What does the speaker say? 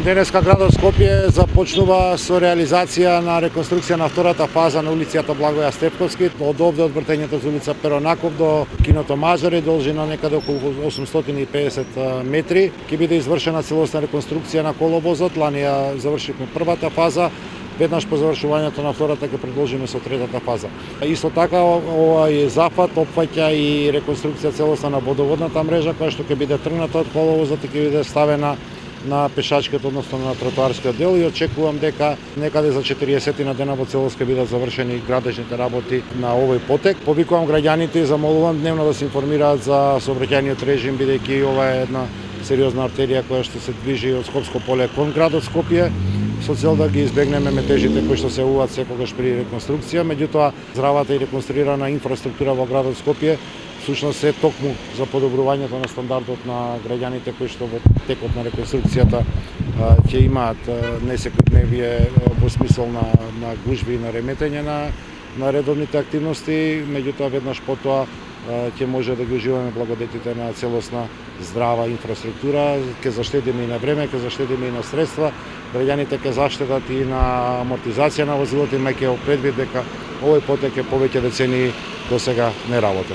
Денеска градот Скопје започнува со реализација на реконструкција на втората фаза на улицата Благоја Стефковски, од овде од вртењето за улица Перонаков до киното Мажари, должина некаде околу 850 метри. Ќе биде извршена целосна реконструкција на коловозот, лани ја завршивме првата фаза. Веднаш по завршувањето на втората ќе продолжиме со третата фаза. Исто така овој зафат опфаќа и реконструкција целосна на водоводната мрежа, која што ќе биде тргната од коловозот и ќе биде ставена на пешачкиот, односно на тротоарскиот дел, и очекувам дека некаде за 40 на дена во целост ќе бидат завршени градежните работи на овој потек. Повикувам граѓаните и замолувам дневно да се информираат за сообраќајниот режим, бидејќи ова е една сериозна артерија која што се движи од Скопско поле кон градот Скопје, со цел да ги избегнеме метежите кои што се јавуваат секогаш при реконструкција. Меѓутоа, здравата и реконструирана инфраструктура во градот Скопје всушност е токму за подобрувањето на стандардот на граѓаните кои што во текот на реконструкцијата ќе имаат несекојдневие во смисол на гужви и на реметење на редовните активности, меѓутоа веднаш потоа ќе може да ги уживаме благодетите на целосна здрава инфраструктура, ќе заштедиме и на време, ќе заштедиме и на средства, граѓаните ќе заштедат и на амортизација на возилото, имајќи предвид дека овој потек е повеќе децении досега не работен.